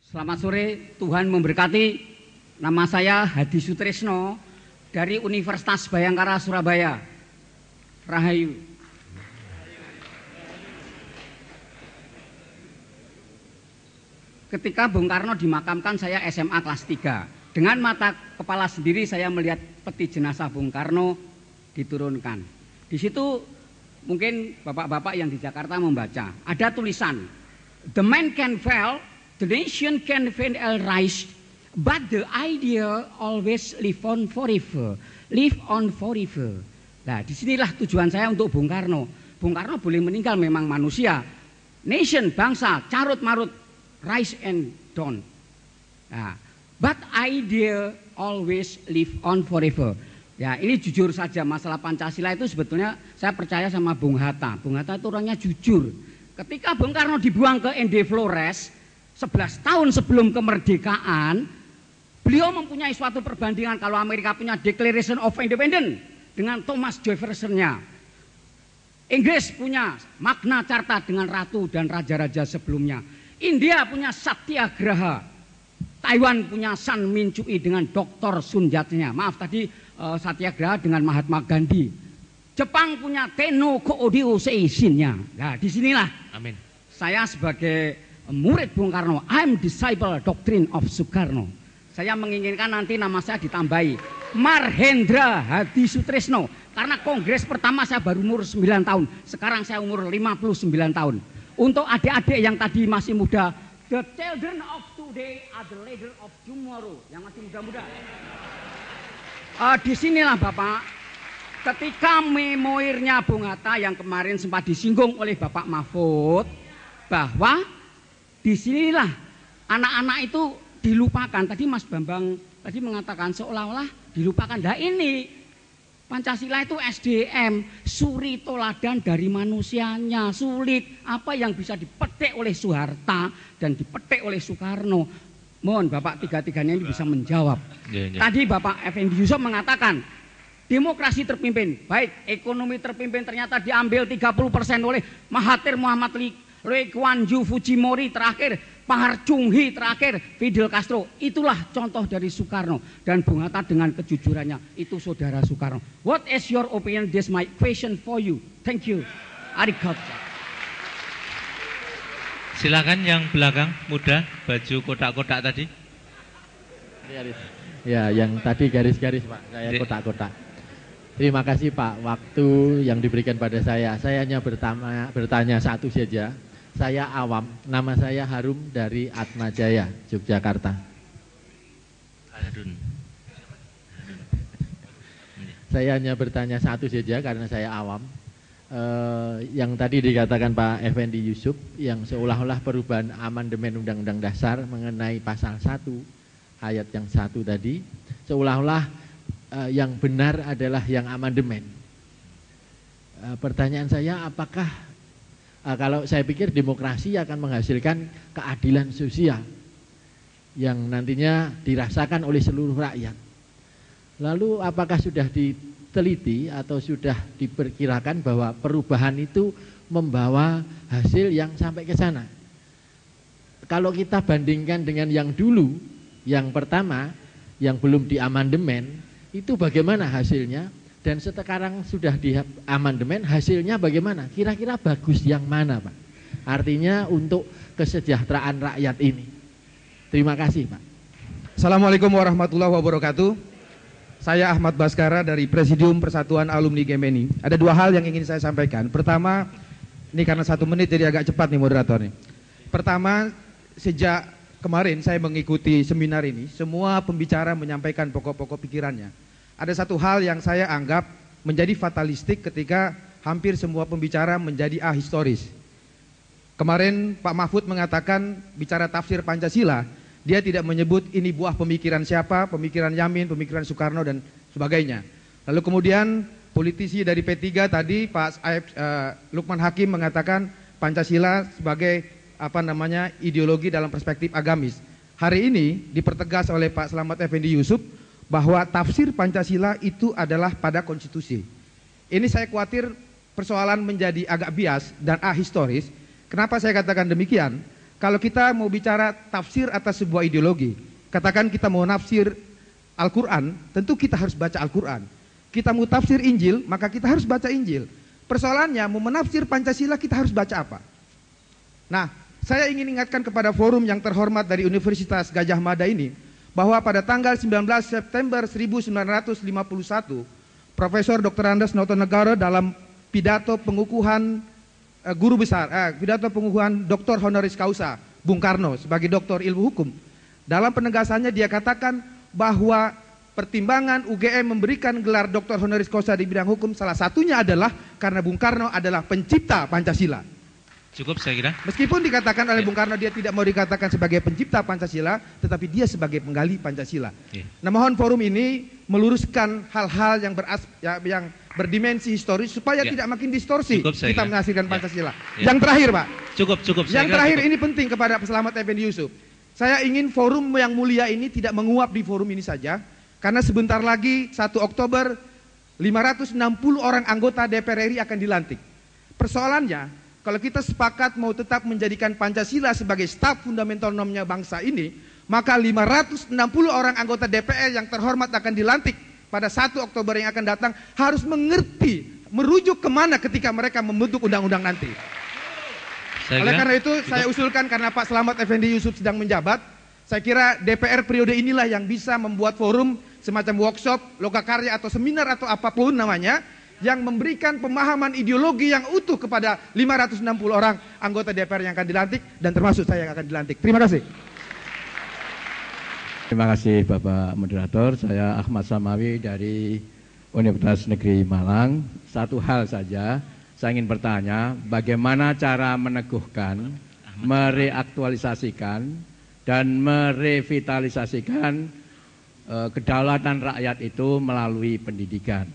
Selamat sore, Tuhan memberkati. Nama saya Hadi Sutrisno dari Universitas Bhayangkara Surabaya. Rahayu. Ketika Bung Karno dimakamkan, saya SMA kelas 3. Dengan mata kepala sendiri saya melihat peti jenazah Bung Karno diturunkan. Di situ mungkin bapak-bapak yang di Jakarta membaca, ada tulisan, "The man can fail, the nation can rise, but the idea always live on forever." Live on forever. Nah, disinilah tujuan saya untuk Bung Karno. Bung Karno boleh meninggal, memang manusia. Nation, bangsa, carut marut, rise and down. Nah, but idea always live on forever. Ya, ini jujur saja, masalah Pancasila itu sebetulnya saya percaya sama Bung Hatta. Bung Hatta itu orangnya jujur. Ketika Bung Karno dibuang ke ND Flores 11 tahun sebelum kemerdekaan, beliau mempunyai suatu perbandingan. Kalau Amerika punya Declaration of Independence dengan Thomas Jefferson-nya, Inggris punya Magna Carta dengan ratu dan raja-raja sebelumnya, India punya Satyagraha, Taiwan punya San Min Chui dengan Dr. Sun Yat-nya. Maaf tadi Satyagraha dengan Mahatma Gandhi. Jepang punya Tenno Kōryu Seishin-nya. Nah, disinilah Amin. Saya sebagai murid Bung Karno, I'm disciple doctrine of Soekarno. Saya menginginkan nanti nama saya ditambahi Marhendra Hadi Sutrisno. Karena kongres pertama saya baru umur 9 tahun. Sekarang saya umur 59 tahun. Untuk adik-adik yang tadi masih muda, the children of today are the leader of tomorrow. Yang masih muda-muda. Disinilah Bapak, ketika memoirnya Bung Hatta yang kemarin sempat disinggung oleh Bapak Mahfud, bahwa disinilah anak-anak itu dilupakan. Tadi Mas Bambang tadi mengatakan seolah-olah dilupakan. Nah ini Pancasila itu SDM, suri toladan dari manusianya. Sulit apa yang bisa dipetik oleh Soeharto dan dipetik oleh Soekarno. Mohon Bapak tiga-tiganya ini bisa menjawab. Tadi Bapak Effendi Yusuf mengatakan demokrasi terpimpin, baik ekonomi terpimpin ternyata diambil 30% oleh Mahathir Muhammad, Lee Kuan Yew, Fujimori terakhir, Pak Chung Hee terakhir, Fidel Castro. Itulah contoh dari Soekarno. Dan Bung Hatta dengan kejujurannya, itu saudara Soekarno. What is your opinion? This is my question for you. Thank you. Arigato. Silakan yang belakang muda, baju kotak-kotak tadi. Ya, yang tadi garis-garis Pak, saya kotak-kotak. Terima kasih Pak, waktu yang diberikan pada saya. Saya hanya bertanya satu saja. Saya awam, nama saya Harum dari Atmajaya, Yogyakarta. Harun. Saya hanya bertanya satu saja karena saya awam. Yang tadi dikatakan Pak Effendi Yusuf, yang seolah-olah perubahan amandemen Undang-Undang Dasar mengenai pasal 1 ayat yang 1 tadi, seolah-olah yang benar adalah yang amandemen. Pertanyaan saya, apakah kalau saya pikir demokrasi akan menghasilkan keadilan sosial yang nantinya dirasakan oleh seluruh rakyat. Lalu apakah sudah diteliti atau sudah diperkirakan bahwa perubahan itu membawa hasil yang sampai ke sana? Kalau kita bandingkan dengan yang dulu, yang pertama, yang belum diamandemen, itu bagaimana hasilnya? Dan sekarang sudah di amandemen, hasilnya bagaimana? Kira-kira bagus yang mana Pak? Artinya untuk kesejahteraan rakyat ini. Terima kasih Pak. Assalamualaikum warahmatullahi wabarakatuh. Saya Ahmad Baskara dari Presidium Persatuan Alumni Gemeni. Ada dua hal yang ingin saya sampaikan. Pertama, ini karena 1 menit jadi agak cepat nih moderator nih. Pertama, sejak kemarin saya mengikuti seminar ini, semua pembicara menyampaikan pokok-pokok pikirannya. Ada satu hal yang saya anggap menjadi fatalistik ketika hampir semua pembicara menjadi ahistoris. Kemarin Pak Mahfud mengatakan bicara tafsir Pancasila, dia tidak menyebut ini buah pemikiran siapa, pemikiran Yamin, pemikiran Soekarno dan sebagainya. Lalu kemudian politisi dari P3 tadi Pak Lukman Hakim mengatakan Pancasila sebagai ideologi dalam perspektif agamis. Hari ini dipertegas oleh Pak Slamet Effendi Yusuf bahwa tafsir Pancasila itu adalah pada konstitusi. Ini saya khawatir persoalan menjadi agak bias dan ahistoris. Kenapa saya katakan demikian? Kalau kita mau bicara tafsir atas sebuah ideologi, katakan kita mau nafsir Al-Quran, tentu kita harus baca Al-Quran. Kita mau tafsir Injil, maka kita harus baca Injil. Persoalannya, mau menafsir Pancasila, kita harus baca apa? Nah, saya ingin ingatkan kepada forum yang terhormat dari Universitas Gadjah Mada ini, bahwa pada tanggal 19 September 1951, Profesor Dr. Andes Notonegoro dalam pidato pengukuhan pidato pengukuhan Dr. Honoris Causa Bung Karno sebagai doktor ilmu hukum, dalam penegasannya dia katakan bahwa pertimbangan UGM memberikan gelar Dr. Honoris Causa di bidang hukum salah satunya adalah karena Bung Karno adalah pencipta Pancasila. Cukup saya kira. Meskipun dikatakan oleh Bung Karno dia tidak mau dikatakan sebagai pencipta Pancasila, tetapi dia sebagai penggali Pancasila. Nah, mohon forum ini meluruskan hal-hal yang yang berdimensi historis supaya tidak makin distorsi kita menghasilkan Pancasila. Yang terakhir, Pak. Cukup. Yang terakhir ini penting kepada Selamat Effendi Yusuf. Saya ingin forum yang mulia ini tidak menguap di forum ini saja, karena sebentar lagi 1 Oktober 560 orang anggota DPR RI akan dilantik. Persoalannya, kalau kita sepakat mau tetap menjadikan Pancasila sebagai staf fundamental normnya bangsa ini, maka 560 orang anggota DPR yang terhormat akan dilantik pada 1 Oktober yang akan datang harus mengerti, merujuk kemana ketika mereka membentuk undang-undang nanti. Oleh karena itu saya usulkan, karena Pak Selamat Effendi Yusuf sedang menjabat, saya kira DPR periode inilah yang bisa membuat forum semacam workshop, lokakarya atau seminar atau apapun namanya, yang memberikan pemahaman ideologi yang utuh kepada 560 orang anggota DPR yang akan dilantik, dan termasuk saya yang akan dilantik. Terima kasih. Terima kasih Bapak Moderator. Saya Ahmad Samawi dari Universitas Negeri Malang. Satu hal saja, saya ingin bertanya, bagaimana cara meneguhkan, mereaktualisasikan, dan merevitalisasikan kedaulatan rakyat itu melalui pendidikan.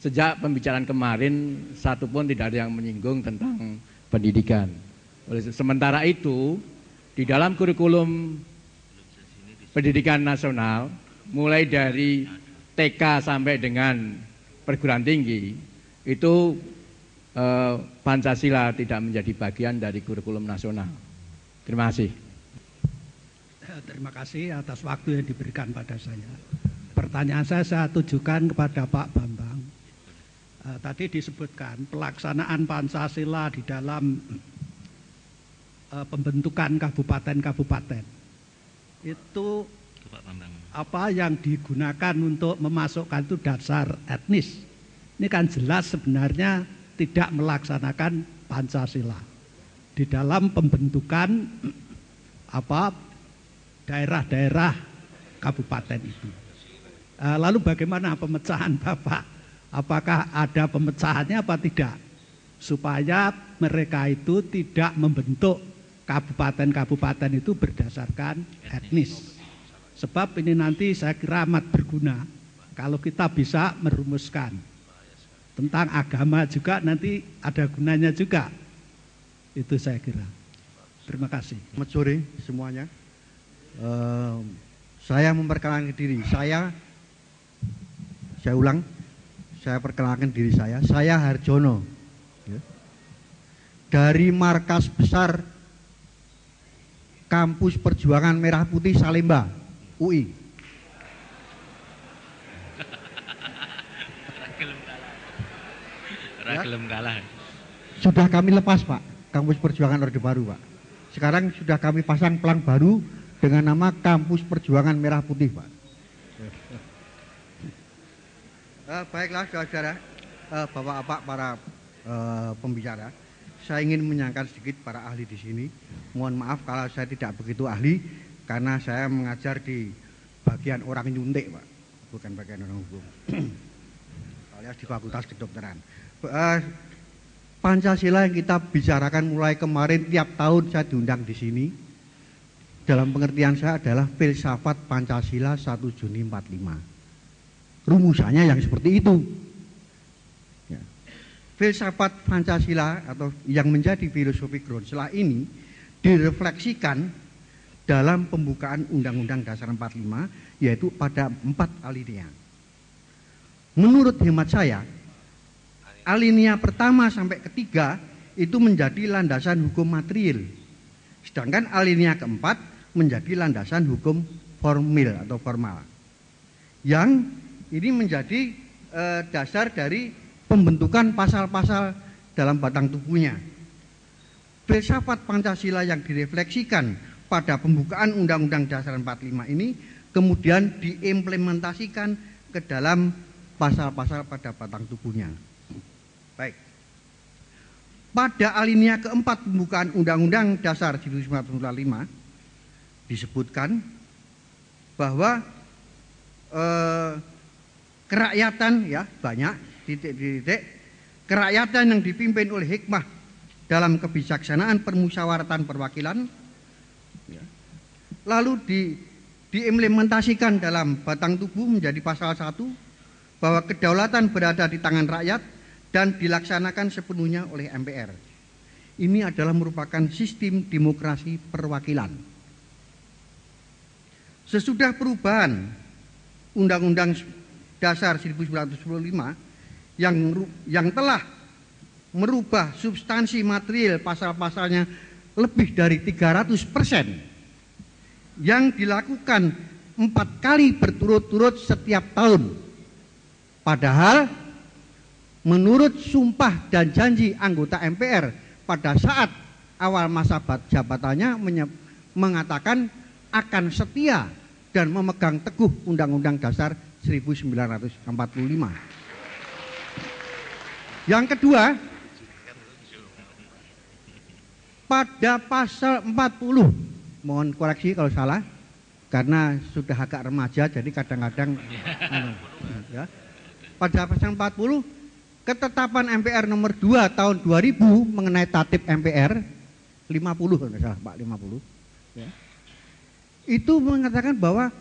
Sejak pembicaraan kemarin, satu pun tidak ada yang menyinggung tentang pendidikan. Sementara itu, di dalam kurikulum pendidikan nasional, mulai dari TK sampai dengan perguruan tinggi, itu Pancasila tidak menjadi bagian dari kurikulum nasional. Terima kasih. Terima kasih atas waktu yang diberikan pada saya. Pertanyaan saya tujukan kepada Pak Bambang. Tadi disebutkan pelaksanaan Pancasila di dalam pembentukan kabupaten-kabupaten. Itu apa yang digunakan untuk memasukkan itu dasar etnis. Ini kan jelas sebenarnya tidak melaksanakan Pancasila di dalam pembentukan daerah-daerah kabupaten itu. Lalu bagaimana pemecahan Bapak? Apakah ada pemecahannya apa tidak? Supaya mereka itu tidak membentuk kabupaten-kabupaten itu berdasarkan etnis. Sebab ini nanti saya kira amat berguna kalau kita bisa merumuskan. Tentang agama juga nanti ada gunanya juga. Itu saya kira. Terima kasih. Selamat sore semuanya. Saya memperkenalkan diri. Saya ulang. Saya perkenalkan diri saya. Saya Harjono. Dari markas besar Kampus Perjuangan Merah Putih Salemba, UI. Sudah kami lepas, Pak, Kampus Perjuangan Orde Baru, Pak. Sekarang sudah kami pasang pelang baru dengan nama Kampus Perjuangan Merah Putih, Pak. Baiklah, saudara, bapak-bapak, para pembicara, saya ingin menyampaikan sedikit para ahli di sini. Mohon maaf kalau saya tidak begitu ahli, karena saya mengajar di bagian orang nyuntik, Pak, bukan bagian orang hukum, alias di Fakultas Kedokteran. Pancasila yang kita bicarakan mulai kemarin, tiap tahun saya diundang di sini. Dalam pengertian saya adalah filsafat Pancasila 1 Juni 45. Rumusannya yang seperti itu. Ya. Filsafat Pancasila atau yang menjadi filosofi Groundsela ini direfleksikan dalam pembukaan Undang-Undang Dasar 45, yaitu pada 4 alinea. Menurut hemat saya, alinea pertama sampai ketiga itu menjadi landasan hukum material. Sedangkan alinea keempat menjadi landasan hukum formil atau formal. Yang ini menjadi dasar dari pembentukan pasal-pasal dalam batang tubuhnya. Filsafat Pancasila yang direfleksikan pada pembukaan Undang-Undang Dasar 45 ini kemudian diimplementasikan ke dalam pasal-pasal pada batang tubuhnya. Baik. Pada alinea keempat pembukaan Undang-Undang Dasar 1945 disebutkan bahwa kerakyatan ya banyak titik-titik kerakyatan yang dipimpin oleh hikmah dalam kebijaksanaan permusyawaratan perwakilan ya, lalu diimplementasikan dalam batang tubuh menjadi pasal 1 bahwa kedaulatan berada di tangan rakyat dan dilaksanakan sepenuhnya oleh MPR. Ini adalah merupakan sistem demokrasi perwakilan. Sesudah perubahan Undang-Undang Dasar 1945 yang telah merubah substansi material pasal-pasalnya lebih dari 300%, yang dilakukan 4 kali berturut-turut setiap tahun. Padahal menurut sumpah dan janji anggota MPR pada saat awal masa jabatannya mengatakan akan setia dan memegang teguh Undang-Undang Dasar 1945. Yang kedua, pada pasal 40, mohon koreksi kalau salah, karena sudah agak remaja jadi kadang-kadang ya. Pada pasal 40, ketetapan MPR nomor 2 tahun 2000 mengenai tatip MPR 50 kalau nggak salah Pak, 50 ya. Itu mengatakan bahwa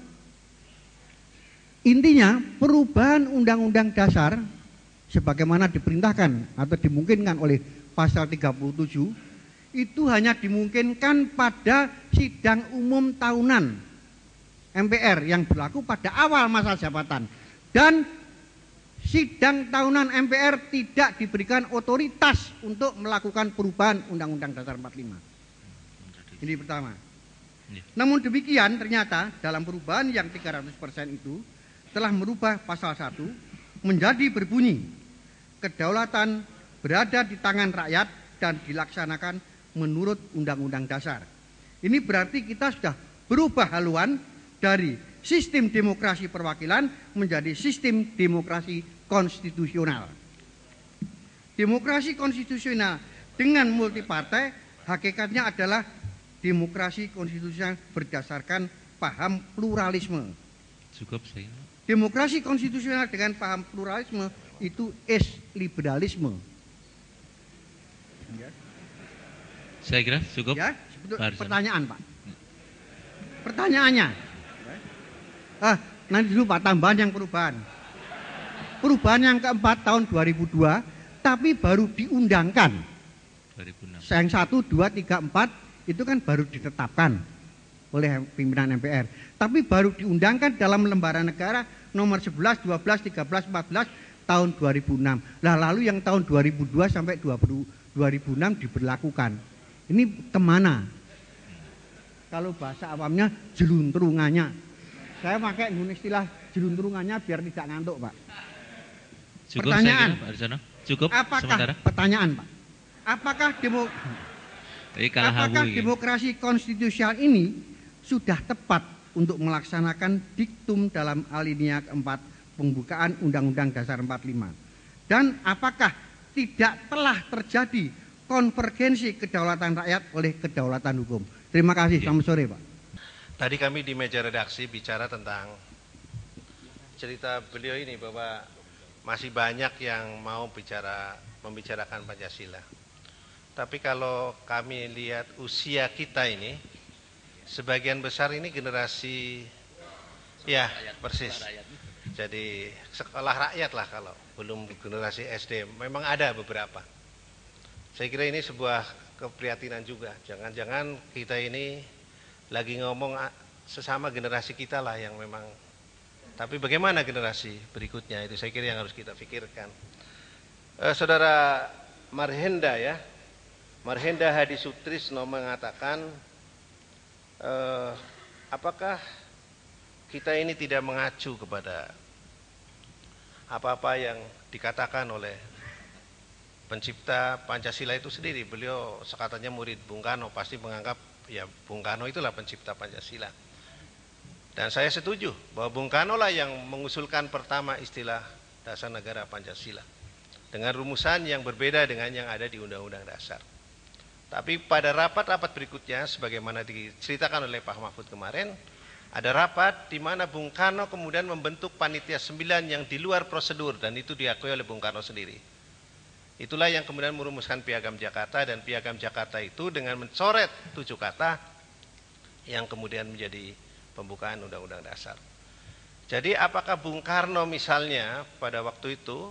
intinya perubahan Undang-Undang Dasar sebagaimana diperintahkan atau dimungkinkan oleh pasal 37 itu hanya dimungkinkan pada sidang umum tahunan MPR yang berlaku pada awal masa jabatan, dan sidang tahunan MPR tidak diberikan otoritas untuk melakukan perubahan Undang-Undang Dasar 45. Ini pertama. Namun demikian ternyata dalam perubahan yang 300% itu telah merubah pasal 1 menjadi berbunyi kedaulatan berada di tangan rakyat dan dilaksanakan menurut Undang-Undang Dasar. Ini berarti kita sudah berubah haluan dari sistem demokrasi perwakilan menjadi sistem demokrasi konstitusional. Demokrasi konstitusional dengan multipartai hakikatnya adalah demokrasi konstitusional berdasarkan paham pluralisme. Cukup saya. Demokrasi konstitusional dengan paham pluralisme itu liberalisme. Ya. Saya kira cukup. Ya, pertanyaan Pak. Pertanyaannya. Nanti dulu Pak tambahan yang perubahan. Perubahan yang keempat tahun 2002, tapi baru diundangkan. 2006. Yang 1, 2, 3, 4 itu kan baru ditetapkan oleh pimpinan MPR. Tapi baru diundangkan dalam lembaran negara nomor 11, 12, 13, 14 tahun 2006. Nah, lalu yang tahun 2002 sampai 2006 diberlakukan. Ini kemana? Kalau bahasa awamnya jeluntrungannya. Saya pakai istilah jeluntrungannya biar tidak ngantuk, Pak. Cukup, pertanyaan, saya kira, Pak Arsono. Cukup. Apakah sementara. pertanyaan, Pak? Apakah demokrasi konstitusional ini sudah tepat untuk melaksanakan diktum dalam alinea keempat pembukaan Undang-Undang Dasar 45? Dan apakah tidak telah terjadi konvergensi kedaulatan rakyat oleh kedaulatan hukum? Terima kasih. Selamat sore, Pak. Tadi kami di meja redaksi bicara tentang cerita beliau ini bahwa masih banyak yang mau membicarakan Pancasila. Tapi kalau kami lihat usia kita ini, sebagian besar ini generasi, ya persis. Jadi sekolah rakyat lah kalau belum generasi SD. Memang ada beberapa. Saya kira ini sebuah keprihatinan juga. Jangan-jangan kita ini lagi ngomong sesama generasi kita lah yang memang. Tapi bagaimana generasi berikutnya itu saya kira yang harus kita pikirkan. Saudara Marhenda ya. Marhenda Hadi Sutrisno mengatakan apakah kita ini tidak mengacu kepada apa-apa yang dikatakan oleh pencipta Pancasila itu sendiri. Beliau sekatanya murid Bung Karno, pasti menganggap ya Bung Karno itulah pencipta Pancasila. Dan saya setuju bahwa Bung Karno lah yang mengusulkan pertama istilah dasar negara Pancasila dengan rumusan yang berbeda dengan yang ada di Undang-Undang Dasar. Tapi pada rapat-rapat berikutnya, sebagaimana diceritakan oleh Pak Mahfud kemarin, ada rapat di mana Bung Karno kemudian membentuk panitia 9 yang di luar prosedur, dan itu diakui oleh Bung Karno sendiri. Itulah yang kemudian merumuskan Piagam Jakarta, dan Piagam Jakarta itu dengan mencoret 7 kata yang kemudian menjadi pembukaan Undang-Undang Dasar. Jadi apakah Bung Karno misalnya pada waktu itu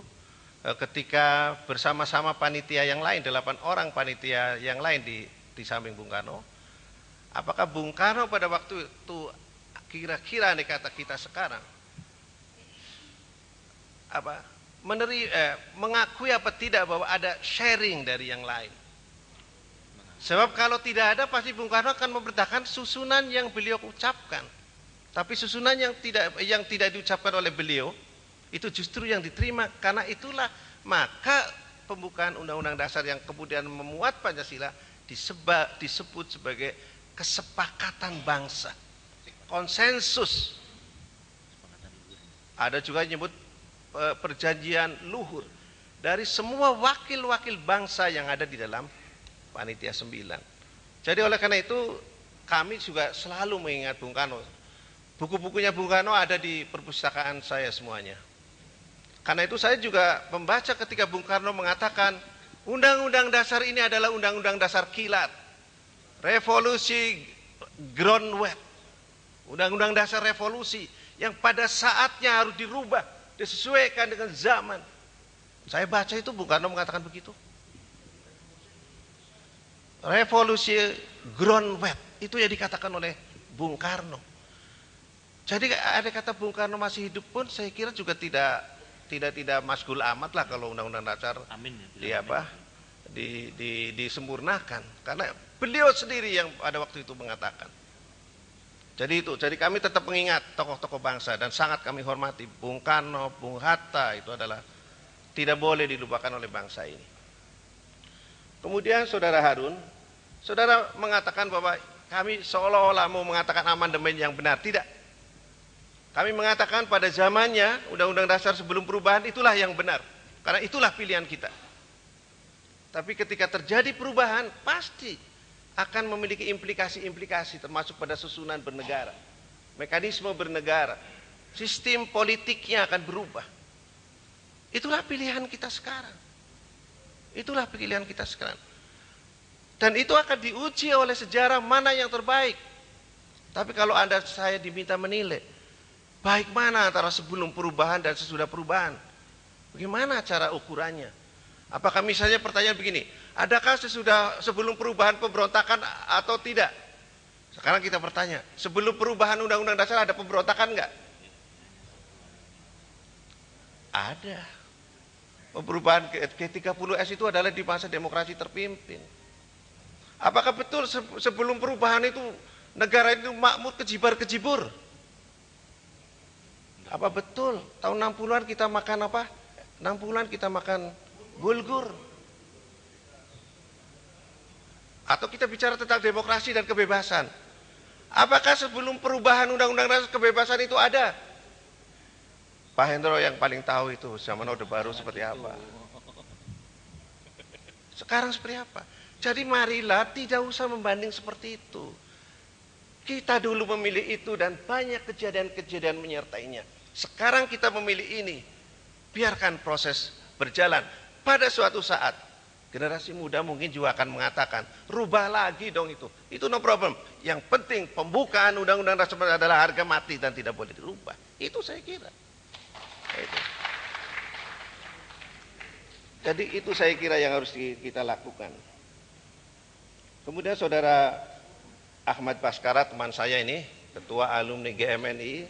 ketika bersama-sama panitia yang lain, 8 orang panitia yang lain di samping Bung Karno, apakah Bung Karno pada waktu itu kira-kira andai kata kita sekarang mengakui apa tidak bahwa ada sharing dari yang lain? Sebab kalau tidak ada, pasti Bung Karno akan memberitakan susunan yang beliau ucapkan. Tapi susunan yang tidak diucapkan oleh beliau itu justru yang diterima, karena itulah maka pembukaan Undang-Undang Dasar yang kemudian memuat Pancasila disebut sebagai kesepakatan bangsa, konsensus. Ada juga menyebut perjanjian luhur dari semua wakil-wakil bangsa yang ada di dalam panitia 9. Jadi oleh karena itu kami juga selalu mengingat Bung Karno. Buku-bukunya Bung Karno ada di perpustakaan saya semuanya. Karena itu saya juga membaca ketika Bung Karno mengatakan Undang-Undang Dasar ini adalah Undang-Undang Dasar kilat, revolusi ground wet, Undang-Undang Dasar revolusi yang pada saatnya harus dirubah, disesuaikan dengan zaman. Saya baca itu Bung Karno mengatakan begitu. Revolusi ground wet itu yang dikatakan oleh Bung Karno. Jadi ada kata Bung Karno masih hidup pun saya kira juga tidak masgul amat lah kalau Undang-Undang Dasar disempurnakan, karena beliau sendiri yang pada waktu itu mengatakan. Jadi kami tetap mengingat tokoh-tokoh bangsa dan sangat kami hormati Bung Karno, Bung Hatta, itu adalah tidak boleh dilupakan oleh bangsa ini. Kemudian Saudara Harun, saudara mengatakan bahwa kami seolah-olah mau mengatakan amandemen yang benar. Tidak. Kami mengatakan pada zamannya Undang-Undang Dasar sebelum perubahan itulah yang benar, karena itulah pilihan kita. Tapi ketika terjadi perubahan pasti akan memiliki implikasi-implikasi, termasuk pada susunan bernegara, mekanisme bernegara, sistem politiknya akan berubah. Itulah pilihan kita sekarang. Itulah pilihan kita sekarang. Dan itu akan diuji oleh sejarah mana yang terbaik. Tapi kalau saya diminta menilai, baik mana antara sebelum perubahan dan sesudah perubahan? Bagaimana cara ukurannya? Apakah misalnya pertanyaan begini, adakah sebelum perubahan pemberontakan atau tidak? Sekarang kita bertanya, sebelum perubahan Undang-Undang Dasar ada pemberontakan enggak? Ada. Perubahan G30S itu adalah di masa demokrasi terpimpin. Apakah betul sebelum perubahan itu negara itu makmur kejibar-kejibur? Apa betul tahun 60-an kita makan apa? 60-an kita makan bulgur. Atau kita bicara tentang demokrasi dan kebebasan. Apakah sebelum perubahan Undang-Undang Dasar kebebasan itu ada? Pak Hendro yang paling tahu itu zaman Orde Baru seperti apa. Sekarang seperti apa? Jadi marilah tidak usah membanding seperti itu. Kita dulu memilih itu dan banyak kejadian-kejadian menyertainya. Sekarang kita memilih ini. Biarkan proses berjalan. Pada suatu saat generasi muda mungkin juga akan mengatakan, rubah lagi dong itu. Itu no problem. Yang penting pembukaan Undang-Undang Dasar adalah harga mati dan tidak boleh dirubah. Itu saya kira. Itu. Jadi itu saya kira yang harus kita lakukan. Kemudian Saudara Ahmad Baskara, teman saya ini, ketua alumni GMNI,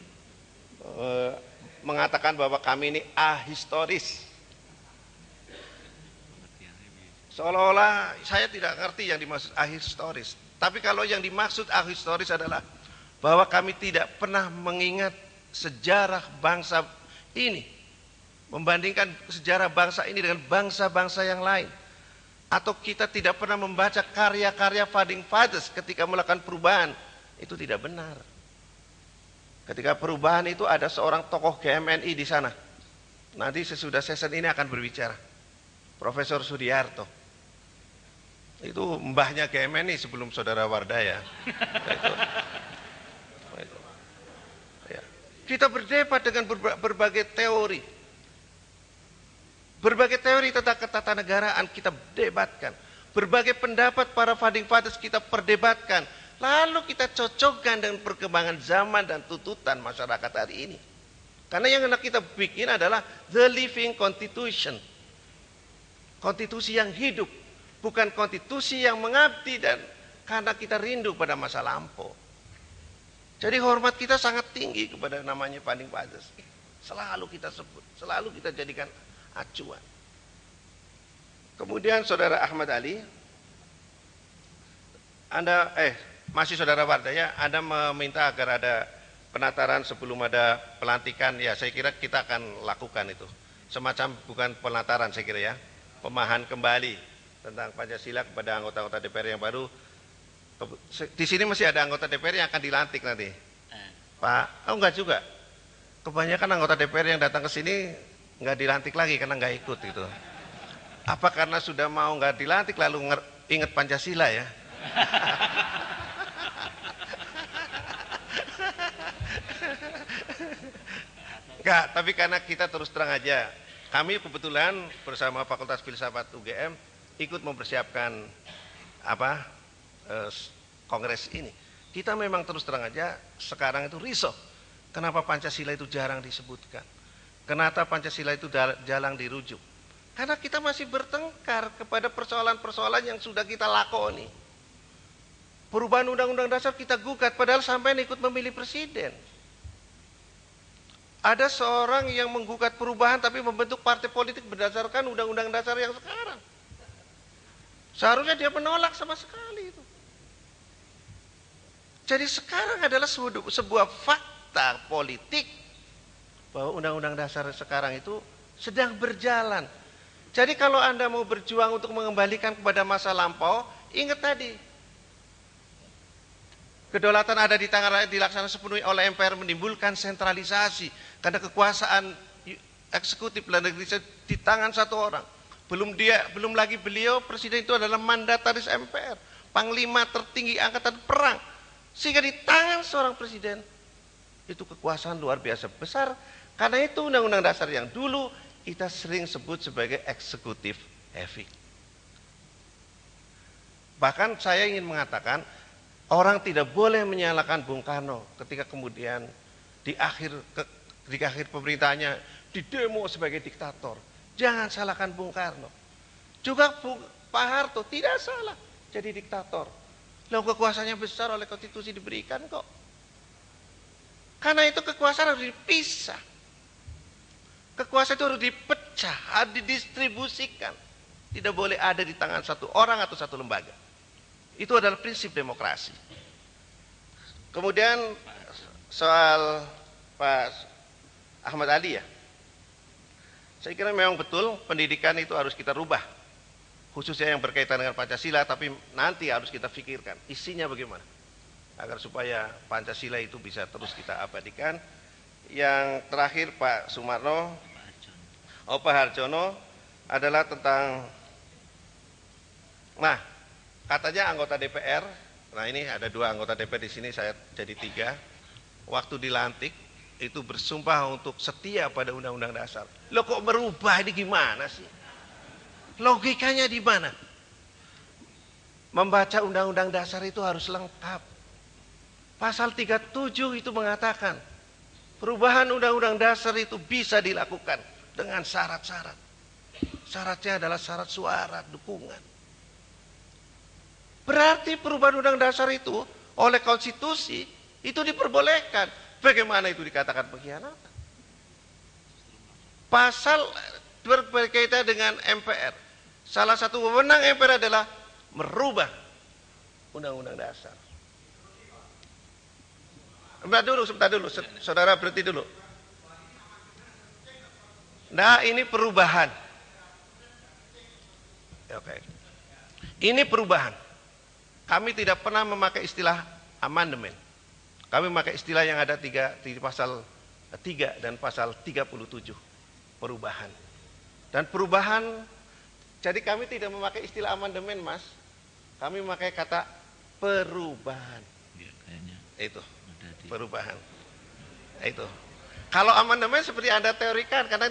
mengatakan bahwa kami ini ahistoris. Seolah-olah saya tidak ngerti yang dimaksud ahistoris. Tapi kalau yang dimaksud ahistoris adalah bahwa kami tidak pernah mengingat sejarah bangsa ini, membandingkan sejarah bangsa ini dengan bangsa-bangsa yang lain. Atau kita tidak pernah membaca karya-karya Founding Fathers ketika melakukan perubahan. Itu tidak benar. Ketika perubahan itu ada seorang tokoh GMNI di sana. Nanti sesudah sesi ini akan berbicara. Profesor Sudiarto. Itu mbahnya GMNI sebelum saudara Wardaya. Itu. Ya. Kita berdebat dengan berbagai teori. Berbagai teori tentang ketatanegaraan kita debatkan. Berbagai pendapat para founding fathers kita perdebatkan. Lalu kita cocokkan dengan perkembangan zaman dan tuntutan masyarakat hari ini. Karena yang hendak kita bikin adalah the living constitution. Konstitusi yang hidup. Bukan konstitusi yang mengabdi dan karena kita rindu pada masa lampau. Jadi hormat kita sangat tinggi kepada namanya founding fathers. Selalu kita sebut, selalu kita jadikan acuan. Kemudian saudara Ahmad Ali, Anda masih saudara Wardaya, Anda meminta agar ada penataran sebelum ada pelantikan. Ya, saya kira kita akan lakukan itu. Semacam bukan penataran saya kira ya, pemahaman kembali tentang Pancasila kepada anggota-anggota DPR yang baru. Di sini masih ada anggota DPR yang akan dilantik nanti. Pak, enggak juga. Kebanyakan anggota DPR yang datang ke sini nggak dilantik lagi karena nggak ikut gitu. Apa karena sudah mau nggak dilantik lalu ingat Pancasila ya? Enggak, tapi karena kita terus terang aja. Kami kebetulan bersama Fakultas Filsafat UGM ikut mempersiapkan kongres ini. Kita memang terus terang aja sekarang itu risau. Kenapa Pancasila itu jarang disebutkan? Kenapa Pancasila itu jarang dirujuk? Karena kita masih bertengkar kepada persoalan-persoalan yang sudah kita lakoni. Perubahan undang-undang dasar kita gugat padahal sampai ikut memilih presiden. Ada seorang yang menggugat perubahan tapi membentuk partai politik berdasarkan undang-undang dasar yang sekarang. Seharusnya dia menolak sama sekali itu. Jadi sekarang adalah sebuah fakta politik bahwa undang-undang dasar sekarang itu sedang berjalan. Jadi kalau Anda mau berjuang untuk mengembalikan kepada masa lampau, ingat tadi. Kedaulatan ada di tangan rakyat dilaksanakan sepenuhnya oleh MPR menimbulkan sentralisasi karena kekuasaan eksekutif di tangan satu orang. Belum lagi beliau presiden itu adalah mandataris MPR, panglima tertinggi angkatan perang. Sehingga di tangan seorang presiden itu kekuasaan luar biasa besar. Karena itu undang-undang dasar yang dulu kita sering sebut sebagai eksekutif heavy. Bahkan saya ingin mengatakan orang tidak boleh menyalahkan Bung Karno ketika kemudian di akhir pemerintahannya didemo sebagai diktator. Jangan salahkan Bung Karno. Juga Pak Harto tidak salah jadi diktator. Lalu kekuasaannya besar oleh konstitusi diberikan kok. Karena itu kekuasaan harus dipisah. Kekuasaan itu harus dipecah, harus didistribusikan. Tidak boleh ada di tangan satu orang atau satu lembaga. Itu adalah prinsip demokrasi. Kemudian soal Pak Ahmad Ali ya. Saya kira memang betul pendidikan itu harus kita rubah. Khususnya yang berkaitan dengan Pancasila, tapi nanti harus kita pikirkan isinya bagaimana. Agar supaya Pancasila itu bisa terus kita abadikan. Yang terakhir Pak Sumarno, Pak Harjono adalah tentang, nah katanya anggota DPR, nah ini ada 2 anggota DPR di sini, saya jadi 3. Waktu dilantik itu bersumpah untuk setia pada undang-undang dasar. Loh kok merubah ini gimana sih? Logikanya di mana? Membaca undang-undang dasar itu harus lengkap. Pasal 37 itu mengatakan perubahan undang-undang dasar itu bisa dilakukan dengan syarat-syarat. Syaratnya adalah syarat suara dukungan. Berarti perubahan undang dasar itu oleh konstitusi itu diperbolehkan. Bagaimana itu dikatakan pengkhianatan? Pasal berkaitan dengan MPR. Salah satu wewenang MPR adalah merubah Undang-Undang Dasar. Sebentar dulu, saudara berhenti dulu. Nah, ini perubahan. Oke. Ini perubahan. Kami tidak pernah memakai istilah amandemen. Kami memakai istilah yang ada di pasal 3 dan pasal 37. Perubahan. Dan perubahan, jadi kami tidak memakai istilah amandemen, Mas. Kami memakai kata perubahan. Ya, kayaknya. Itu, perubahan. Itu. Kalau amandemen seperti Anda teorikan, karena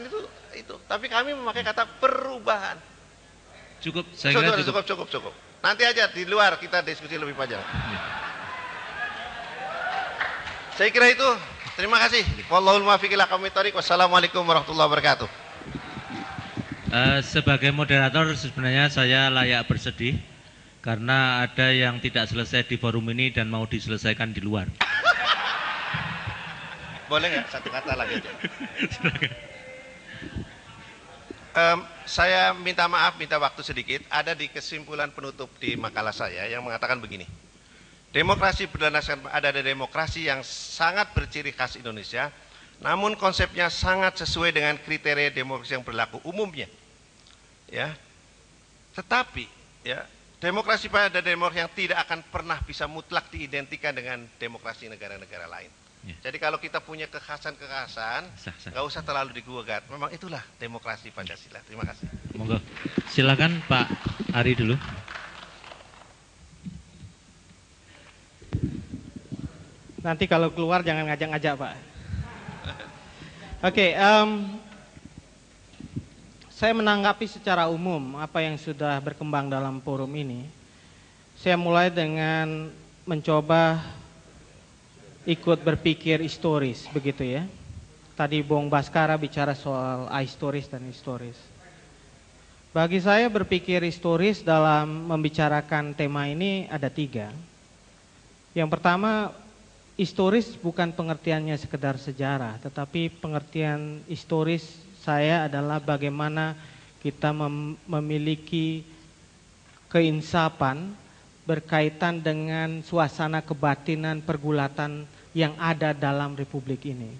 itu. Tapi kami memakai kata perubahan. Cukup, saya kira cukup. Nanti aja di luar kita diskusi lebih panjang. Ya. Saya kira itu. Terima kasih. Wallahul muwaffiq ila aqwamit thoriq. Wassalamualaikum warahmatullahi wabarakatuh. Sebagai moderator sebenarnya saya layak bersedih karena ada yang tidak selesai di forum ini dan mau diselesaikan di luar. Boleh nggak satu kata lagi aja? Saya minta maaf, minta waktu sedikit. Ada di kesimpulan penutup di makalah saya yang mengatakan begini. Demokrasi berdasarkan ada demokrasi yang sangat berciri khas Indonesia, namun konsepnya sangat sesuai dengan kriteria demokrasi yang berlaku umumnya. Ya. Tetapi ya, demokrasi pada demokrasi yang tidak akan pernah bisa mutlak diidentikan dengan demokrasi negara-negara lain. Ya. Jadi kalau kita punya kekhasan-kekhasan, nggak usah terlalu digugat. Memang itulah demokrasi Pancasila. Terima kasih. Monggo. Silakan Pak Ari dulu. Nanti kalau keluar jangan ngajak-ngajak, Pak. Oke, saya menanggapi secara umum apa yang sudah berkembang dalam forum ini. Saya mulai dengan mencoba ikut berpikir historis, begitu ya. Tadi Bung Baskara bicara soal ahistoris dan historis. Bagi saya berpikir historis dalam membicarakan tema ini ada 3. Yang pertama, historis bukan pengertiannya sekedar sejarah, tetapi pengertian historis saya adalah bagaimana kita memiliki keinsapan berkaitan dengan suasana kebatinan pergulatan yang ada dalam Republik ini.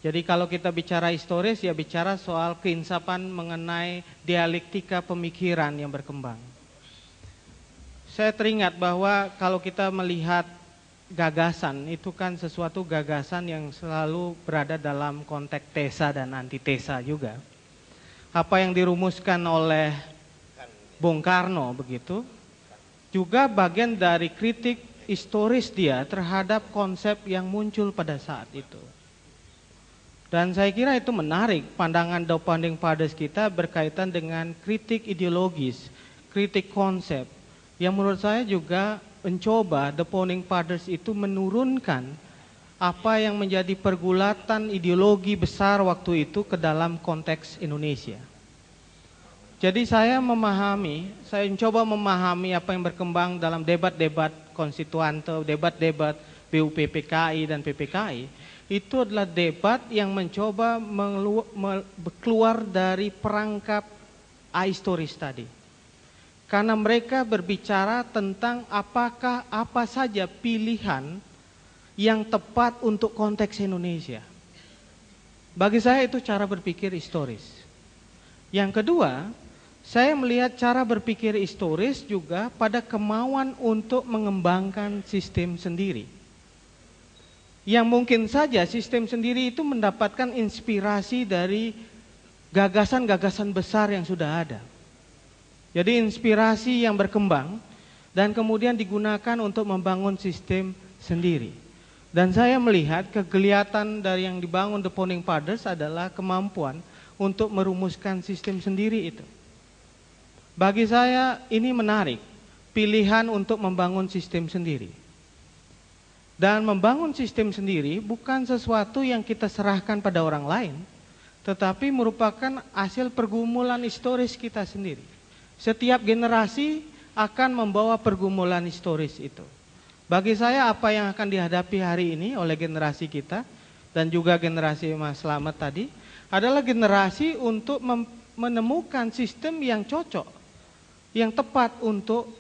Jadi kalau kita bicara historis ya bicara soal keinsapan mengenai dialektika pemikiran yang berkembang. Saya teringat bahwa kalau kita melihat gagasan itu kan sesuatu gagasan yang selalu berada dalam konteks tesa dan antitesa juga. Apa yang dirumuskan oleh Bung Karno begitu, juga bagian dari kritik historis dia terhadap konsep yang muncul pada saat itu. Dan saya kira itu menarik pandangan The Founding Fathers kita berkaitan dengan kritik ideologis, kritik konsep, yang menurut saya juga mencoba The Founding Fathers itu menurunkan apa yang menjadi pergulatan ideologi besar waktu itu ke dalam konteks Indonesia. Jadi saya mencoba memahami apa yang berkembang dalam debat-debat konstituante, debat-debat BUPPKI dan PPKI. Itu adalah debat yang mencoba keluar dari perangkap ahistoris tadi. Karena mereka berbicara tentang apakah apa saja pilihan yang tepat untuk konteks Indonesia. Bagi saya itu cara berpikir historis. Yang kedua, saya melihat cara berpikir historis juga pada kemauan untuk mengembangkan sistem sendiri. Yang mungkin saja sistem sendiri itu mendapatkan inspirasi dari gagasan-gagasan besar yang sudah ada. Jadi inspirasi yang berkembang dan kemudian digunakan untuk membangun sistem sendiri. Dan saya melihat kegeliatan dari yang dibangun The Founding Fathers adalah kemampuan untuk merumuskan sistem sendiri itu. Bagi saya ini menarik, pilihan untuk membangun sistem sendiri. Dan membangun sistem sendiri bukan sesuatu yang kita serahkan pada orang lain, tetapi merupakan hasil pergumulan historis kita sendiri. Setiap generasi akan membawa pergumulan historis itu. Bagi saya apa yang akan dihadapi hari ini oleh generasi kita dan juga generasi Mas Slamet tadi adalah generasi untuk menemukan sistem yang cocok, yang tepat untuk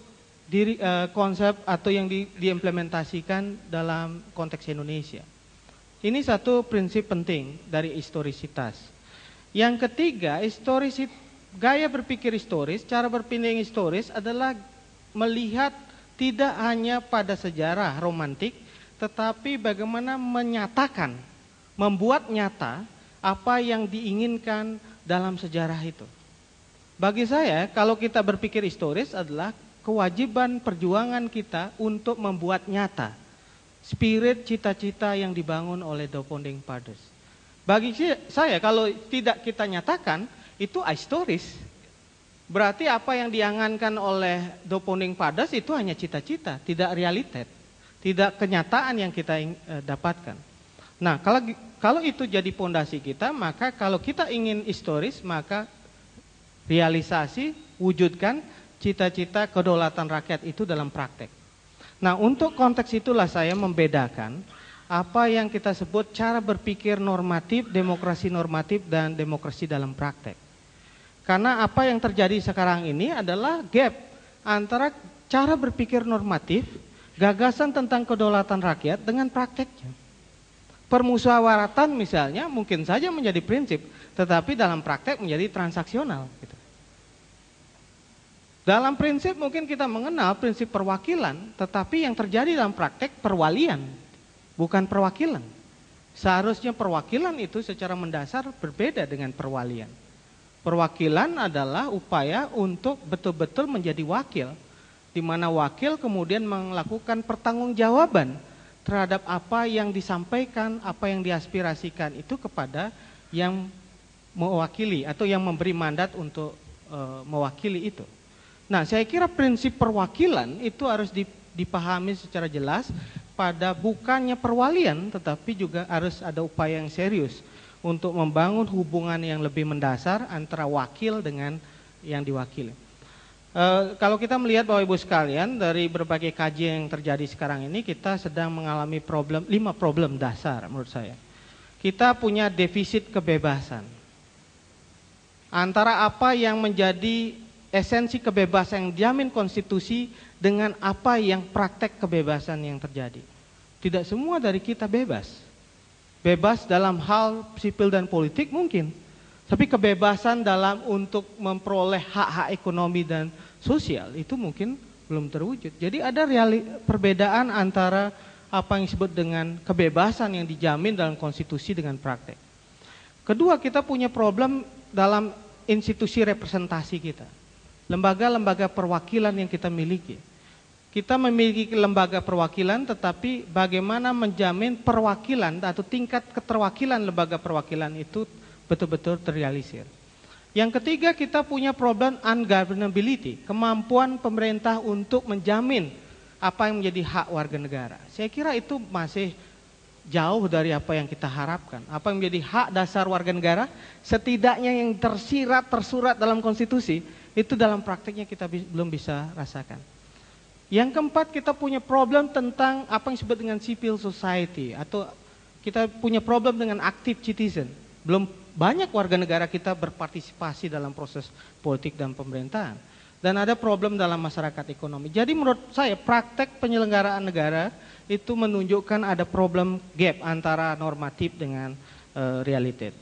konsep atau yang diimplementasikan dalam konteks Indonesia. Ini satu prinsip penting dari historisitas. Yang ketiga, gaya berpikir historis, cara berpikir historis adalah melihat tidak hanya pada sejarah romantik, tetapi bagaimana menyatakan, membuat nyata apa yang diinginkan dalam sejarah itu. Bagi saya, kalau kita berpikir historis adalah kewajiban perjuangan kita untuk membuat nyata spirit cita-cita yang dibangun oleh The Founding Fathers. Bagi saya, kalau tidak kita nyatakan, itu ahistoris. Berarti apa yang diangankan oleh The Founding Fathers itu hanya cita-cita, tidak realitas, tidak kenyataan yang kita dapatkan. Nah, kalau itu jadi pondasi kita, maka kalau kita ingin historis, maka realisasi, wujudkan cita-cita kedaulatan rakyat itu dalam praktek. Nah, untuk konteks itulah saya membedakan apa yang kita sebut cara berpikir normatif, demokrasi normatif, dan demokrasi dalam praktek. Karena apa yang terjadi sekarang ini adalah gap antara cara berpikir normatif, gagasan tentang kedaulatan rakyat dengan prakteknya. Permusyawaratan misalnya mungkin saja menjadi prinsip, tetapi dalam praktek menjadi transaksional. Gitu. Dalam prinsip mungkin kita mengenal prinsip perwakilan, tetapi yang terjadi dalam praktek perwalian, bukan perwakilan. Seharusnya perwakilan itu secara mendasar berbeda dengan perwalian. Perwakilan adalah upaya untuk betul-betul menjadi wakil, di mana wakil kemudian melakukan pertanggungjawaban terhadap apa yang disampaikan, apa yang diaspirasikan itu kepada yang mewakili atau yang memberi mandat untuk mewakili itu. Nah, saya kira prinsip perwakilan itu harus dipahami secara jelas pada bukannya perwalian, tetapi juga harus ada upaya yang serius untuk membangun hubungan yang lebih mendasar antara wakil dengan yang diwakili. Kalau kita melihat Bapak Ibu sekalian, dari berbagai kajian yang terjadi sekarang ini, kita sedang mengalami 5 problem dasar menurut saya. Kita punya defisit kebebasan. Antara apa yang menjadi esensi kebebasan yang dijamin konstitusi dengan apa yang praktek kebebasan yang terjadi. Tidak semua dari kita bebas. Bebas dalam hal sipil dan politik mungkin. Tapi kebebasan dalam untuk memperoleh hak-hak ekonomi dan sosial itu mungkin belum terwujud. Jadi ada perbedaan antara apa yang disebut dengan kebebasan yang dijamin dalam konstitusi dengan praktek. Kedua, kita punya problem dalam institusi representasi kita. Lembaga-lembaga perwakilan yang kita miliki. Kita memiliki lembaga perwakilan, tetapi bagaimana menjamin perwakilan atau tingkat keterwakilan lembaga perwakilan itu betul-betul terrealisir. Yang ketiga, kita punya problem ungovernability, kemampuan pemerintah untuk menjamin apa yang menjadi hak warga negara. Saya kira itu masih jauh dari apa yang kita harapkan. Apa yang menjadi hak dasar warga negara, setidaknya yang tersurat dalam konstitusi, itu dalam prakteknya kita belum bisa rasakan. Yang keempat, kita punya problem tentang apa yang disebut dengan civil society, atau kita punya problem dengan active citizen. Belum banyak warga negara kita berpartisipasi dalam proses politik dan pemerintahan. Dan ada problem dalam masyarakat ekonomi. Jadi menurut saya praktek penyelenggaraan negara itu menunjukkan ada problem gap antara normatif dengan realitas.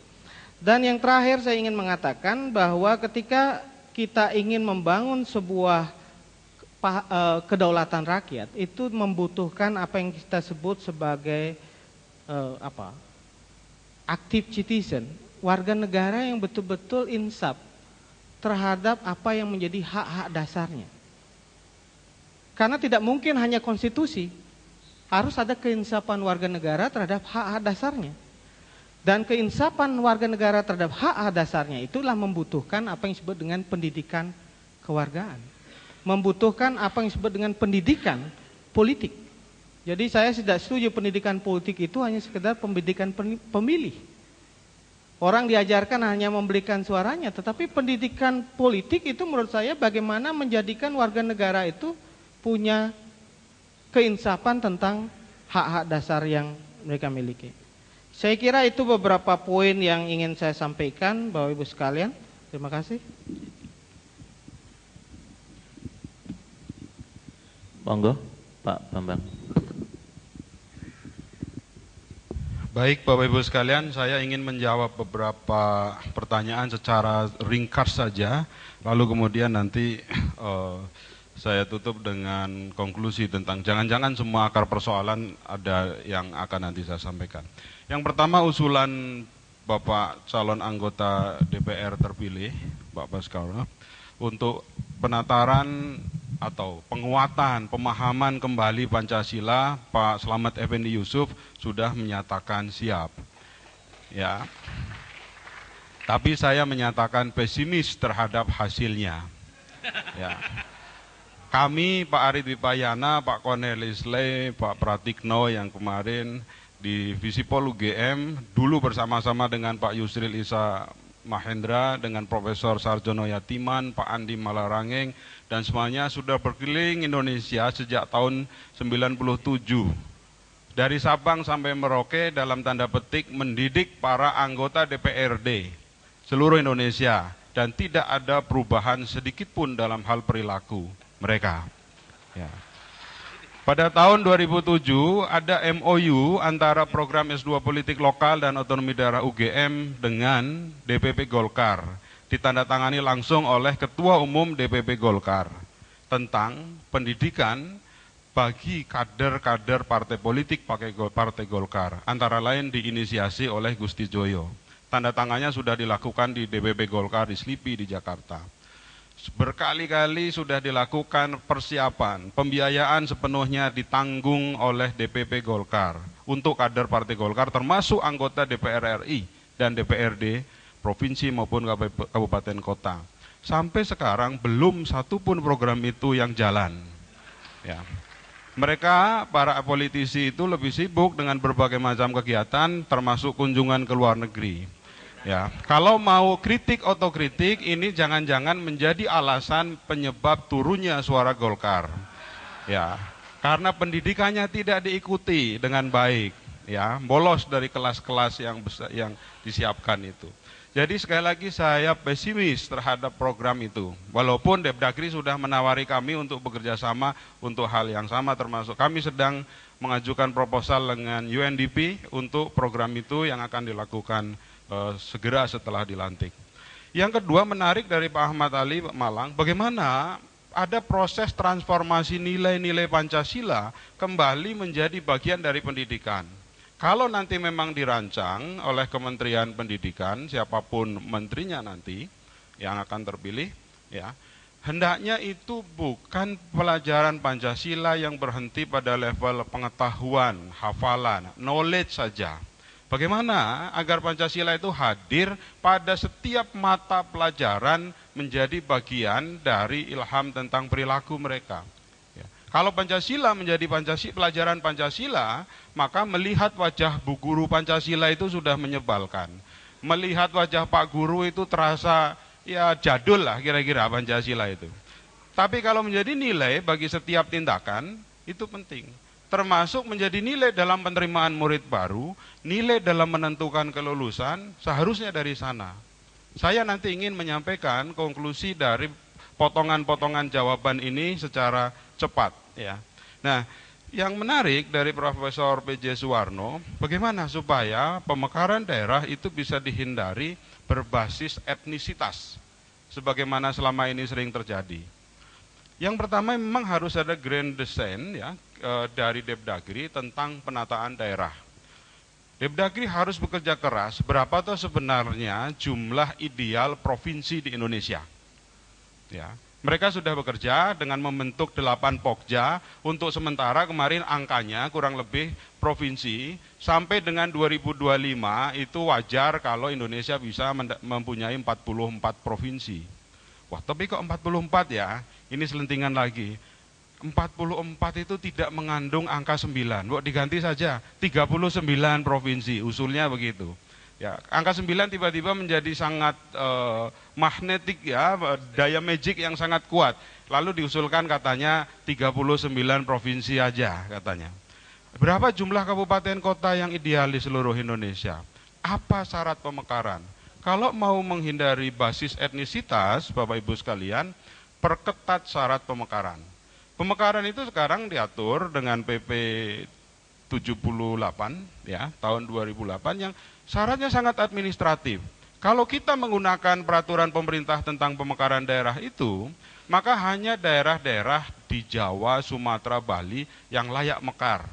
Dan yang terakhir saya ingin mengatakan bahwa ketika kita ingin membangun sebuah kedaulatan rakyat, itu membutuhkan apa yang kita sebut sebagai active citizen, warga negara yang betul-betul insaf terhadap apa yang menjadi hak-hak dasarnya. Karena tidak mungkin hanya konstitusi, harus ada keinsafan warga negara terhadap hak-hak dasarnya. Dan keinsafan warga negara terhadap hak-hak dasarnya itulah membutuhkan apa yang disebut dengan pendidikan kewargaan. Membutuhkan apa yang disebut dengan pendidikan politik. Jadi saya tidak setuju pendidikan politik itu hanya sekedar pendidikan pemilih. Orang diajarkan hanya memberikan suaranya, tetapi pendidikan politik itu menurut saya bagaimana menjadikan warga negara itu punya keinsafan tentang hak-hak dasar yang mereka miliki. Saya kira itu beberapa poin yang ingin saya sampaikan, Bapak Ibu sekalian. Terima kasih. Monggo, Pak Bambang. Baik Bapak Ibu sekalian, saya ingin menjawab beberapa pertanyaan secara ringkas saja, lalu kemudian nanti saya tutup dengan konklusi tentang jangan-jangan semua akar persoalan ada yang akan nanti saya sampaikan. Yang pertama usulan Bapak calon anggota DPR terpilih, Pak Baskara, untuk penataran atau penguatan pemahaman kembali Pancasila, Pak Slamet Effendi Yusuf sudah menyatakan siap. Ya. Tapi saya menyatakan pesimis terhadap hasilnya. Ya. Kami, Pak Arit Wipayana, Pak Cornelis Le, Pak Pratikno yang kemarin di Visipol UGM, dulu bersama-sama dengan Pak Yusril Isa Mahendra, dengan Profesor Sarjono Yatiman, Pak Andi Malarangeng, dan semuanya sudah berkeliling Indonesia sejak tahun 97. Dari Sabang sampai Merauke dalam tanda petik mendidik para anggota DPRD seluruh Indonesia, dan tidak ada perubahan sedikit pun dalam hal perilaku mereka. Ya. Pada tahun 2007 ada MOU antara program S2 Politik Lokal dan Otonomi Daerah UGM dengan DPP Golkar, ditandatangani langsung oleh Ketua Umum DPP Golkar tentang pendidikan bagi kader-kader partai politik Partai Golkar, antara lain diinisiasi oleh Gusti Joyo. Tanda tangannya sudah dilakukan di DPP Golkar di Slipi di Jakarta. Berkali-kali sudah dilakukan persiapan, pembiayaan sepenuhnya ditanggung oleh DPP Golkar untuk kader Partai Golkar, termasuk anggota DPR RI dan DPRD provinsi maupun kabupaten kota. Sampai sekarang belum satu pun program itu yang jalan. Ya. Mereka, para politisi itu lebih sibuk dengan berbagai macam kegiatan, termasuk kunjungan ke luar negeri. Ya, kalau mau kritik otokritik ini jangan-jangan menjadi alasan penyebab turunnya suara Golkar. Ya, karena pendidikannya tidak diikuti dengan baik, ya, bolos dari kelas-kelas yang disiapkan itu. Jadi sekali lagi saya pesimis terhadap program itu. Walaupun Depdagri sudah menawari kami untuk bekerja sama untuk hal yang sama, termasuk kami sedang mengajukan proposal dengan UNDP untuk program itu yang akan dilakukan segera setelah dilantik. Yang kedua menarik dari Pak Ahmad Ali Malang, bagaimana ada proses transformasi nilai-nilai Pancasila kembali menjadi bagian dari pendidikan. Kalau nanti memang dirancang oleh Kementerian Pendidikan, siapapun menterinya nanti yang akan terpilih, ya, hendaknya itu bukan pelajaran Pancasila yang berhenti pada level pengetahuan, hafalan, knowledge saja. Bagaimana agar Pancasila itu hadir pada setiap mata pelajaran menjadi bagian dari ilham tentang perilaku mereka. Ya. Kalau Pancasila menjadi pelajaran Pancasila, maka melihat wajah Bu Guru Pancasila itu sudah menyebalkan. Melihat wajah Pak Guru itu terasa ya jadul lah kira-kira Pancasila itu. Tapi kalau menjadi nilai bagi setiap tindakan, itu penting. Termasuk menjadi nilai dalam penerimaan murid baru, nilai dalam menentukan kelulusan, seharusnya dari sana. Saya nanti ingin menyampaikan konklusi dari potongan-potongan jawaban ini secara cepat. Ya. Nah, yang menarik dari Profesor P.J. Suwarno, bagaimana supaya pemekaran daerah itu bisa dihindari berbasis etnisitas, sebagaimana selama ini sering terjadi. Yang pertama memang harus ada grand design ya, dari Depdagri tentang penataan daerah. Depdagri harus bekerja keras berapa tuh sebenarnya jumlah ideal provinsi di Indonesia. Ya, mereka sudah bekerja dengan membentuk 8 Pokja, untuk sementara kemarin angkanya kurang lebih provinsi, sampai dengan 2025 itu wajar kalau Indonesia bisa mempunyai 44 provinsi. Wah, tapi kok 44 ya? Ini selentingan lagi. 44 itu tidak mengandung angka 9. Kok diganti saja 39 provinsi, usulnya begitu. Ya, angka 9 tiba-tiba menjadi sangat magnetik ya, daya magic yang sangat kuat. Lalu diusulkan katanya 39 provinsi aja katanya. Berapa jumlah kabupaten kota yang ideal di seluruh Indonesia? Apa syarat pemekaran? Kalau mau menghindari basis etnisitas, Bapak Ibu sekalian, perketat syarat pemekaran. Pemekaran itu sekarang diatur dengan PP 78 ya, tahun 2008 yang syaratnya sangat administratif. Kalau kita menggunakan peraturan pemerintah tentang pemekaran daerah itu, maka hanya daerah-daerah di Jawa, Sumatera, Bali yang layak mekar.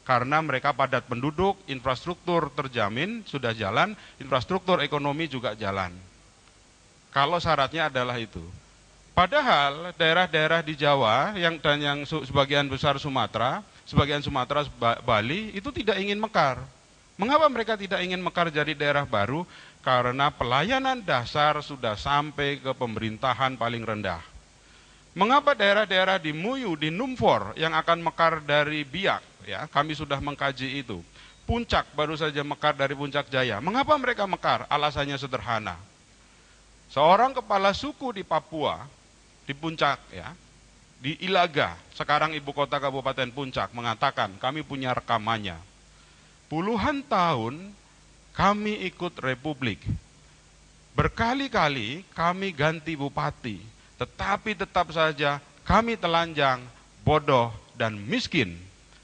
Karena mereka padat penduduk, infrastruktur terjamin, sudah jalan, infrastruktur ekonomi juga jalan. Kalau syaratnya adalah itu. Padahal daerah-daerah di Jawa dan yang sebagian besar Sumatera, sebagian Sumatera, Bali, itu tidak ingin mekar. Mengapa mereka tidak ingin mekar jadi daerah baru? Karena pelayanan dasar sudah sampai ke pemerintahan paling rendah. Mengapa daerah-daerah di Muyu, di Numfor yang akan mekar dari Biak, ya, kami sudah mengkaji itu. Puncak baru saja mekar dari Puncak Jaya. Mengapa mereka mekar? Alasannya sederhana. Seorang kepala suku di Papua, di Puncak, ya, di Ilaga, sekarang ibu kota Kabupaten Puncak, mengatakan, kami punya rekamannya. Puluhan tahun kami ikut republik. Berkali-kali kami ganti bupati, tetapi tetap saja kami telanjang, bodoh, dan miskin,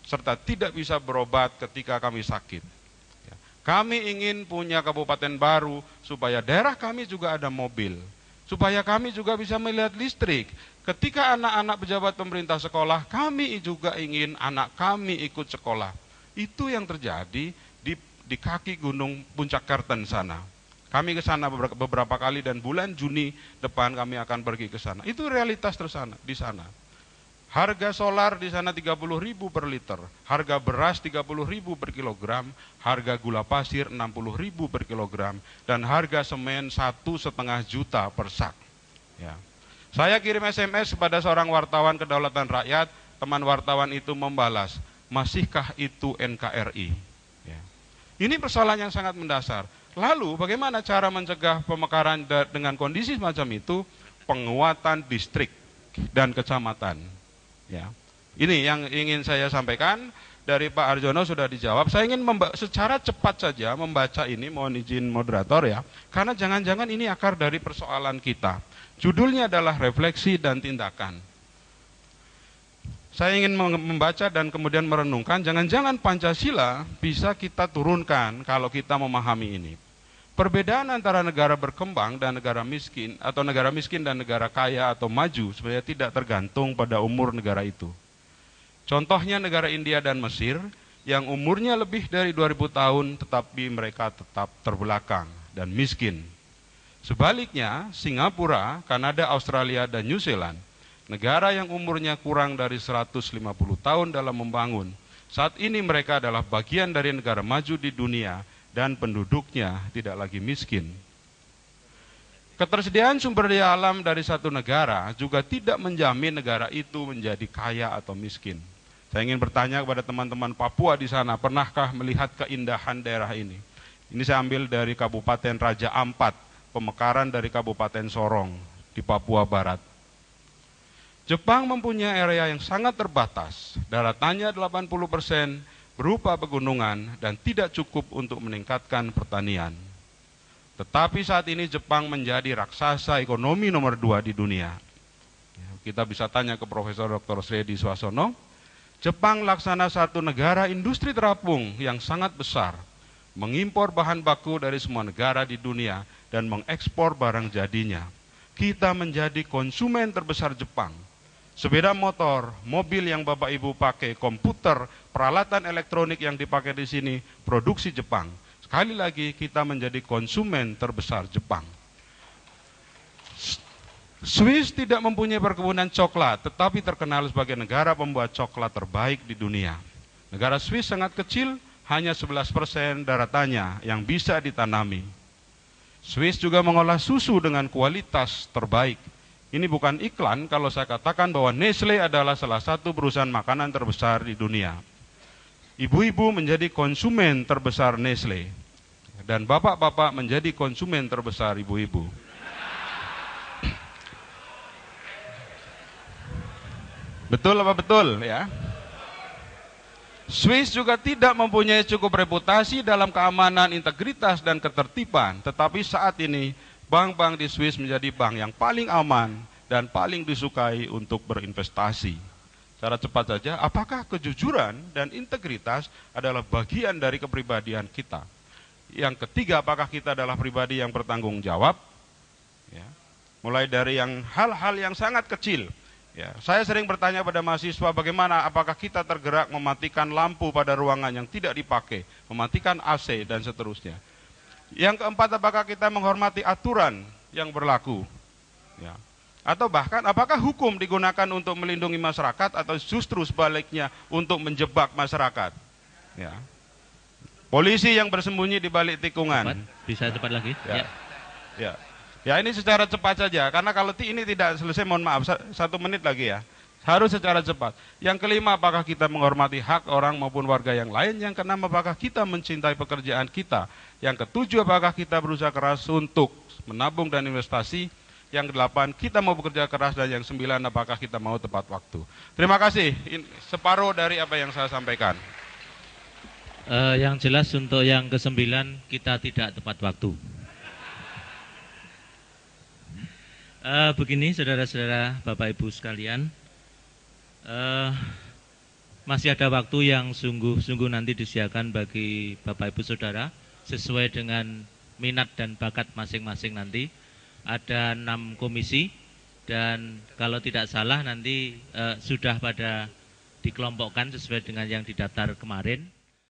serta tidak bisa berobat ketika kami sakit. Kami ingin punya kabupaten baru, supaya daerah kami juga ada mobil, supaya kami juga bisa melihat listrik. Ketika anak-anak pejabat pemerintah sekolah, kami juga ingin anak kami ikut sekolah. Itu yang terjadi di kaki Gunung Puncak Kerten sana. Kami ke sana beberapa kali dan bulan Juni depan kami akan pergi ke sana. Itu realitas di sana. Harga solar di sana 30.000 per liter, harga beras 30.000 per kilogram, harga gula pasir 60.000 per kilogram, dan harga semen 1,5 juta per sak. Ya. Saya kirim SMS kepada seorang wartawan Kedaulatan Rakyat, teman wartawan itu membalas, masihkah itu NKRI? Ya. Ini persoalan yang sangat mendasar. Lalu bagaimana cara mencegah pemekaran dengan kondisi semacam itu? Penguatan distrik dan kecamatan. Ya. Ini yang ingin saya sampaikan. Dari Pak Arjono sudah dijawab. Saya ingin secara cepat saja membaca ini, mohon izin moderator ya. Karena jangan-jangan ini akar dari persoalan kita. Judulnya adalah refleksi dan tindakan. Saya ingin membaca dan kemudian merenungkan, jangan-jangan Pancasila bisa kita turunkan kalau kita memahami ini. Perbedaan antara negara berkembang dan negara miskin, atau negara miskin dan negara kaya atau maju, sebenarnya tidak tergantung pada umur negara itu. Contohnya negara India dan Mesir, yang umurnya lebih dari 2000 tahun, tetapi mereka tetap terbelakang dan miskin. Sebaliknya, Singapura, Kanada, Australia, dan New Zealand, negara yang umurnya kurang dari 150 tahun dalam membangun, saat ini mereka adalah bagian dari negara maju di dunia, dan penduduknya tidak lagi miskin. Ketersediaan sumber daya alam dari satu negara juga tidak menjamin negara itu menjadi kaya atau miskin. Saya ingin bertanya kepada teman-teman Papua di sana, pernahkah melihat keindahan daerah ini? Ini saya ambil dari Kabupaten Raja Ampat, pemekaran dari Kabupaten Sorong di Papua Barat. Jepang mempunyai area yang sangat terbatas, daratannya 80%, berupa pegunungan dan tidak cukup untuk meningkatkan pertanian. Tetapi saat ini Jepang menjadi raksasa ekonomi nomor 2 di dunia. Kita bisa tanya ke Profesor Dr. Sredi Swasono, Jepang laksana satu negara industri terapung yang sangat besar, mengimpor bahan baku dari semua negara di dunia dan mengekspor barang jadinya. Kita menjadi konsumen terbesar Jepang. Sepeda motor, mobil yang Bapak Ibu pakai, komputer, peralatan elektronik yang dipakai di sini, produksi Jepang. Sekali lagi kita menjadi konsumen terbesar Jepang. Swiss tidak mempunyai perkebunan coklat, tetapi terkenal sebagai negara pembuat coklat terbaik di dunia. Negara Swiss sangat kecil, hanya 11% daratannya yang bisa ditanami. Swiss juga mengolah susu dengan kualitas terbaik. Ini bukan iklan kalau saya katakan bahwa Nestle adalah salah satu perusahaan makanan terbesar di dunia. Ibu-ibu menjadi konsumen terbesar Nestle, dan bapak-bapak menjadi konsumen terbesar ibu-ibu. Betul apa betul ya? Swiss juga tidak mempunyai cukup reputasi dalam keamanan, integritas, dan ketertiban. Tetapi saat ini, bank-bank di Swiss menjadi bank yang paling aman dan paling disukai untuk berinvestasi. Secara cepat saja, apakah kejujuran dan integritas adalah bagian dari kepribadian kita? Yang ketiga, apakah kita adalah pribadi yang bertanggung jawab? Ya. Mulai dari hal-hal yang sangat kecil. Ya, saya sering bertanya pada mahasiswa bagaimana apakah kita tergerak mematikan lampu pada ruangan yang tidak dipakai, mematikan AC dan seterusnya. Yang keempat, apakah kita menghormati aturan yang berlaku. Ya. Atau bahkan apakah hukum digunakan untuk melindungi masyarakat atau justru sebaliknya untuk menjebak masyarakat. Ya. Polisi yang bersembunyi di balik tikungan. Bisa cepat lagi. Ya. Ya. Ya, ini secara cepat saja, karena kalau ini tidak selesai, mohon maaf, 1 menit lagi ya. Harus secara cepat. Yang kelima, apakah kita menghormati hak orang maupun warga yang lain. Yang keenam, apakah kita mencintai pekerjaan kita. Yang ketujuh, apakah kita berusaha keras untuk menabung dan investasi. Yang delapan, kita mau bekerja keras. Dan yang sembilan, apakah kita mau tepat waktu. Terima kasih, separuh dari apa yang saya sampaikan. Yang jelas untuk yang ke-9, kita tidak tepat waktu. Begini saudara-saudara, Bapak Ibu sekalian, masih ada waktu yang sungguh-sungguh nanti disediakan bagi Bapak Ibu Saudara sesuai dengan minat dan bakat masing-masing nanti. Ada 6 komisi dan kalau tidak salah nanti sudah pada dikelompokkan sesuai dengan yang didaftar kemarin.